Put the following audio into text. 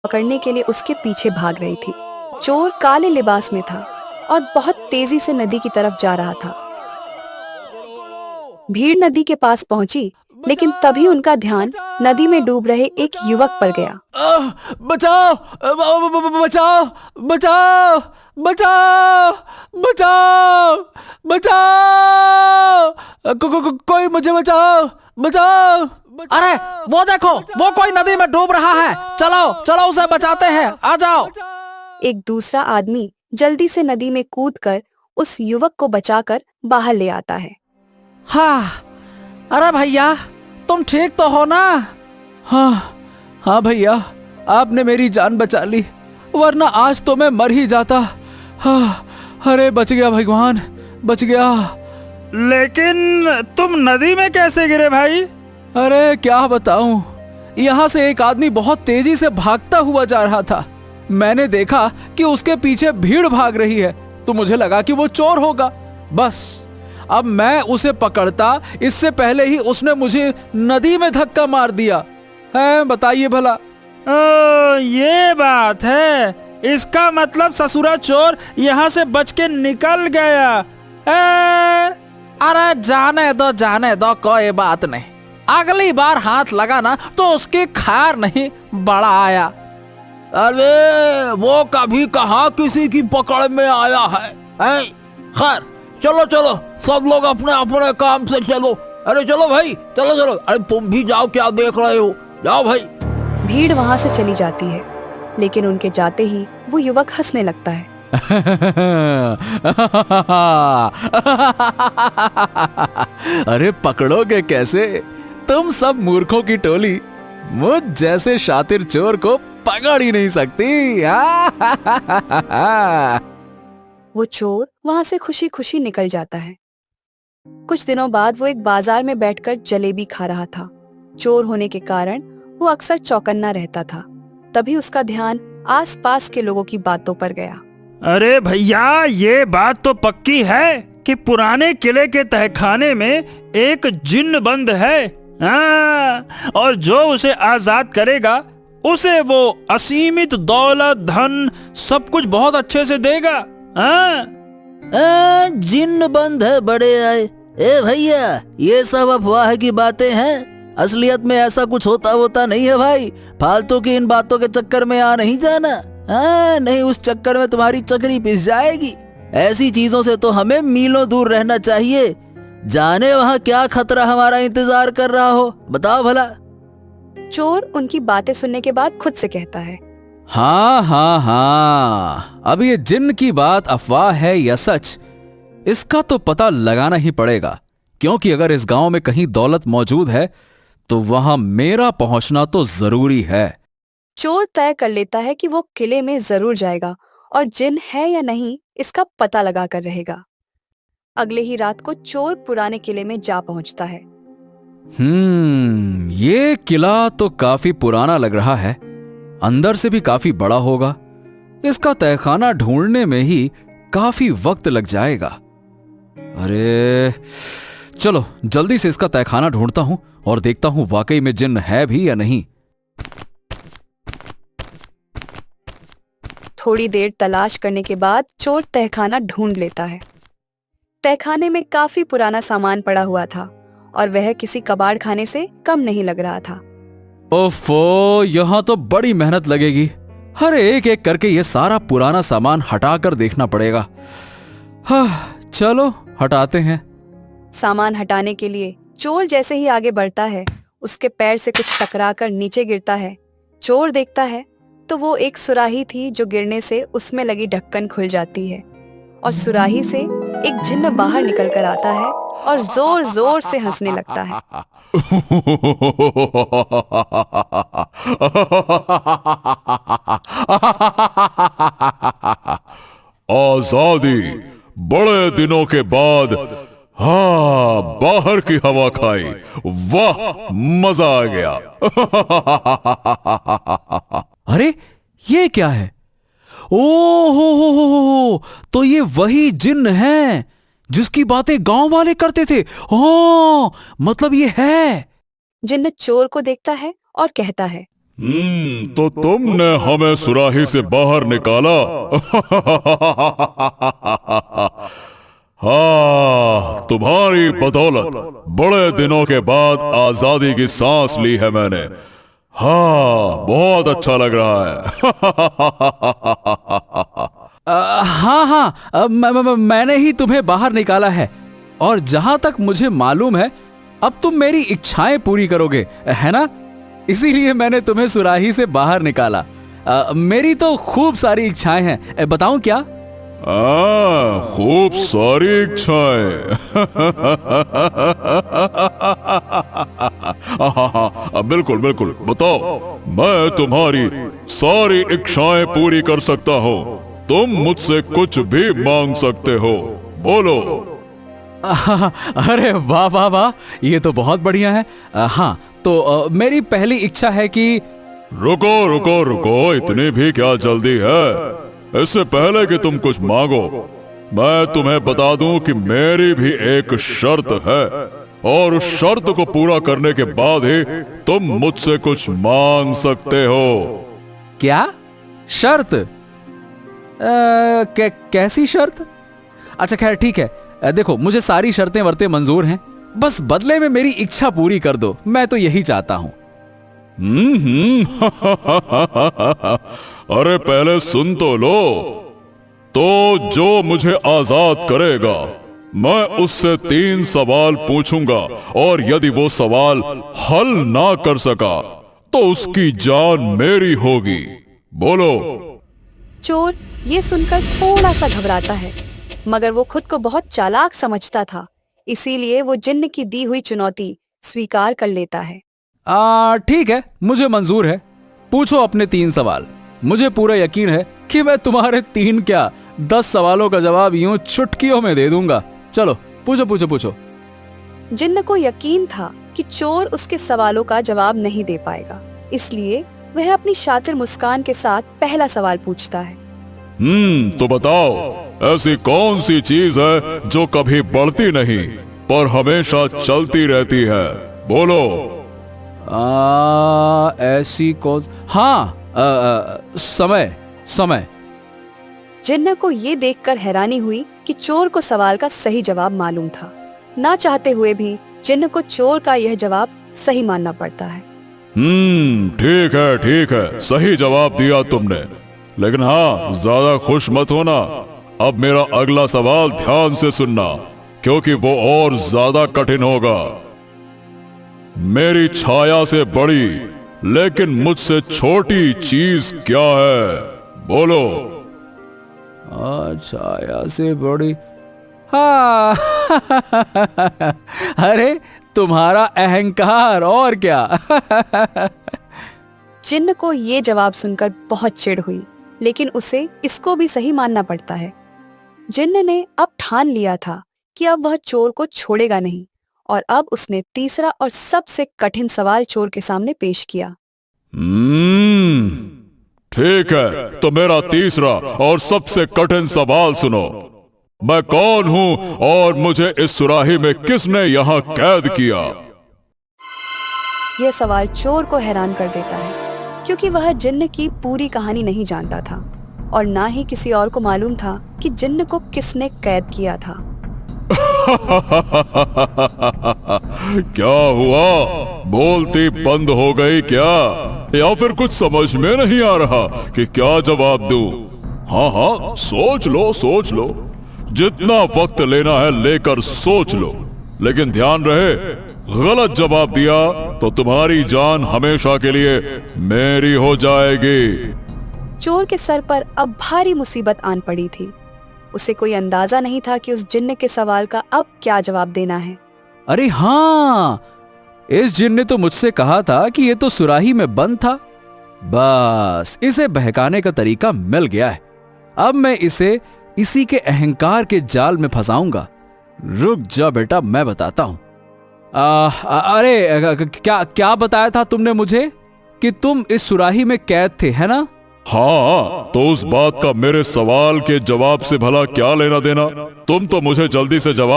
पकड़ने के लिए उसके पीछे भाग रही थी। चोर काले लिबास में था और बहुत तेजी से नदी की तरफ जा रहा था। भीड़ नदी के पास पहुंची, लेकिन तभी उनका ध्यान नदी में डूब रहे एक युवक पर गया। बचाओ बचाओ बचाओ बचाओ बचाओ बचाओ कोई मुझे बचाओ बचाओ। अरे वो देखो, वो कोई नदी में डूब रहा है। चलो चलो उसे बचाते हैं, आ जाओ। एक दूसरा आदमी जल्दी से नदी में कूदकर उस युवक को बचाकर बाहर ले आता है। हाँ, अरे भैया तुम ठीक तो हो ना? हाँ भैया, आपने मेरी जान बचा ली, वरना आज तो मैं मर ही जाता। अरे बच गया भगवान, बच गया। लेकिन तुम नदी में कैसे गिरे भाई? अरे क्या बताऊं, यहाँ से एक आदमी बहुत तेजी से भागता हुआ जा रहा था। मैंने देखा कि उसके पीछे भीड़ भाग रही है, तो मुझे लगा कि वो चोर होगा। बस अब मैं उसे पकड़ता इससे पहले ही उसने मुझे नदी में धक्का मार दिया है। बताइए भला। ये बात है, इसका मतलब ससुरा चोर यहाँ से बच के निकल गया। अरे जाने दो कोई बात नहीं। अगली बार हाथ लगाना तो उसकी खार नहीं बड़ा आया। अरे वो कभी कहाँ किसी की पकड़ में आया है? खैर चलो चलो, सब लोग अपने अपने काम से चलो। अरे चलो भाई, चलो चलो। अरे तुम भी जाओ, क्या देख रहे हो? जाओ भाई। भीड़ वहां से चली जाती है, लेकिन उनके जाते ही वो युवक हंसने लगता है। अरे पकड़ोगे कैसे? तुम सब मूर्खों की टोली मुझ जैसे शातिर चोर को पकड़ ही नहीं सकती। वो चोर वहां से खुशी खुशी निकल जाता है। कुछ दिनों बाद वो एक बाजार में बैठकर जलेबी खा रहा था। चोर होने के कारण वो अक्सर चौकन्ना रहता था। तभी उसका ध्यान आसपास के लोगों की बातों पर गया। अरे भैया, ये बात तो पक्की है कि पुराने किले के तहखाने में एक जिन्न बंद है। और जो उसे आजाद करेगा उसे वो असीमित दौलत, धन, सब कुछ बहुत अच्छे से देगा। जिन्न बंद है बड़े आए। ए भैया, ये सब अफवाह की बातें हैं। असलियत में ऐसा कुछ होता नहीं है भाई। फालतू की इन बातों के चक्कर में आ नहीं जाना। नहीं, उस चक्कर में तुम्हारी चक्री पिस जाएगी। ऐसी चीजों से तो हमें मीलों दूर रहना चाहिए। जाने वहाँ क्या खतरा हमारा इंतजार कर रहा हो, बताओ भला। चोर उनकी बातें सुनने के बाद खुद से कहता है, हाँ, अब ये जिन्न की बात अफवाह है या सच, इसका तो पता लगाना ही पड़ेगा। क्योंकि अगर इस गांव में कहीं दौलत मौजूद है तो वहां मेरा पहुंचना तो जरूरी है। चोर तय कर लेता है कि वो किले में जरूर जाएगा और जिन्न है या नहीं इसका पता लगा कर रहेगा। अगले ही रात को चोर पुराने किले में जा पहुंचता है। ये किला तो काफी पुराना लग रहा है, अंदर से भी काफी बड़ा होगा। इसका तहखाना ढूंढने में ही काफी वक्त लग जाएगा। अरे चलो जल्दी से इसका तहखाना ढूंढता हूं और देखता हूं वाकई में जिन्न है भी या नहीं। थोड़ी देर तलाश करने के बाद चोर तहखाना ढूंढ लेता है। तहखाने में काफी पुराना सामान पड़ा हुआ था और वह किसी कबाड़ खाने से कम नहीं लग रहा था। ओफो, यहाँ तो बड़ी मेहनत लगेगी। हर एक एक करके ये सारा पुराना सामान हटाकर देखना पड़ेगा। चलो हटाते हैं। सामान हटाने के लिए चोर जैसे ही आगे बढ़ता है, उसके पैर से कुछ टकराकर नीचे गिरता है। चोर देखता है तो वो एक सुराही थी जो गिरने से उसमें लगी ढक्कन खुल जाती है और सुराही से एक जिन्न बाहर निकल कर आता है और जोर जोर से हंसने लगता है। आजादी, बड़े दिनों के बाद बाहर की हवा खाई। वाह, मजा आ गया। अरे ये क्या है? ओ तो ये वही जिन्न है जिसकी बातें गांव वाले करते थे। मतलब ये है। जिन्न चोर को देखता है और कहता है, तो तुमने हमें सुराही से बाहर निकाला। हाँ, तुम्हारी बदौलत बड़े दिनों के बाद आजादी की सांस ली है मैंने। हाँ, बहुत अच्छा लग रहा है। हाँ हाँ, मैंने ही तुम्हें बाहर निकाला है, और जहां तक मुझे मालूम है अब तुम मेरी इच्छाएं पूरी करोगे, है ना? इसीलिए मैंने तुम्हें सुराही से बाहर निकाला। मेरी तो खूब सारी इच्छाएं हैं, बताऊं क्या? खूब सारी इच्छाएं। बिल्कुल बिल्कुल, बताओ, मैं तुम्हारी सारी इच्छाएं पूरी कर सकता हूँ। तुम मुझसे कुछ भी मांग सकते हो, बोलो। अरे वाह वाह वाह, ये तो बहुत बढ़िया है। हाँ, तो मेरी पहली इच्छा है कि रुको रुको रुको, इतनी भी क्या जल्दी है? इससे पहले कि तुम कुछ मांगो, मैं तुम्हें बता दूं कि मेरी भी एक शर्त है, और उस शर्त को पूरा करने के बाद ही तुम मुझसे कुछ मांग सकते हो। क्या शर्त? कैसी शर्त? अच्छा खैर ठीक है, देखो मुझे सारी शर्तें वर्तें मंजूर हैं, बस बदले में मेरी इच्छा पूरी कर दो, मैं तो यही चाहता हूं। अरे पहले सुन तो लो। तो जो मुझे आजाद करेगा, मैं उससे 3 सवाल पूछूंगा, और यदि वो सवाल हल ना कर सका तो उसकी जान मेरी होगी। बोलो। चोर ये सुनकर थोड़ा सा घबराता है, मगर वो खुद को बहुत चालाक समझता था, इसीलिए वो जिन्न की दी हुई चुनौती स्वीकार कर लेता है। ठीक है, मुझे मंजूर है, पूछो अपने 3 सवाल। मुझे पूरा यकीन है कि मैं तुम्हारे 3 क्या 10 सवालों का जवाब यूं चुटकियों में दे दूंगा। चलो पूछो पूछो पूछो। जिन्न को यकीन था कि चोर उसके सवालों का जवाब नहीं दे पाएगा, इसलिए वह अपनी शातिर मुस्कान के साथ पहला सवाल पूछता है। तो बताओ, ऐसी कौन सी चीज है जो कभी बढ़ती नहीं पर हमेशा चलती रहती है? बोलो। ऐसी कौन? हाँ, समय समय। जिन्न को ये देखकर हैरानी हुई कि चोर को सवाल का सही जवाब मालूम था। ना चाहते हुए भी जिन्न को चोर का यह जवाब सही मानना पड़ता है। ठीक है, सही जवाब दिया तुमने, लेकिन हाँ, ज्यादा खुश मत होना। अब मेरा अगला सवाल ध्यान से सुनना, क्योंकि वो और ज्यादा कठिन होगा। मेरी छाया से बड़ी लेकिन मुझसे छोटी चीज क्या है? बोलो। छाया से बड़ी? हाँ अरे तुम्हारा अहंकार, और क्या। जिन्न को ये जवाब सुनकर बहुत चिढ़ हुई, लेकिन उसे इसको भी सही मानना पड़ता है। जिन्न ने अब ठान लिया था कि अब वह चोर को छोड़ेगा नहीं, और अब उसने तीसरा और सबसे कठिन सवाल चोर के सामने पेश किया। ठीक है, तो मेरा तीसरा और सबसे कठिन सवाल सुनो। मैं कौन हूं और मुझे इस सुराही में किसने यहाँ कैद किया? यह सवाल चोर को हैरान कर देता है, क्योंकि वह जिन्न की पूरी कहानी नहीं जानता था, और ना ही किसी और को मालूम था कि जिन्न को किसने कैद किया था। क्या हुआ? बोलती बंद हो गई क्या? या फिर कुछ समझ में नहीं आ रहा कि क्या जवाब दूं? हाँ, सोच लो, जितना वक्त लेना है लेकर सोच लो, लेकिन ध्यान रहे, गलत जवाब दिया तो तुम्हारी जान हमेशा के लिए मेरी हो जाएगी। चोर के सर पर अब भारी मुसीबत आन पड़ी थी। उसे कोई अंदाजा नहीं था कि उस जिन्न के सवाल का अब क्या जवाब देना है। अरे हाँ, इस जिन्न ने तो मुझसे कहा था कि ये तो सुराही में बंद था। बस इसे बहकाने का तरीका मिल गया है। अब मैं इसे इसी के अहंकार के जाल में फंसाऊंगा। रुक जा बेटा, मैं बताता हूं। अरे क्या बताया था तुमने मुझे कि तुम इस सुराही में कैद थे, है ना? हाँ, तो उस बात का मेरे सवाल के जवाब से भला क्या लेना देना? तुम तो मुझे जल्दी से जवाब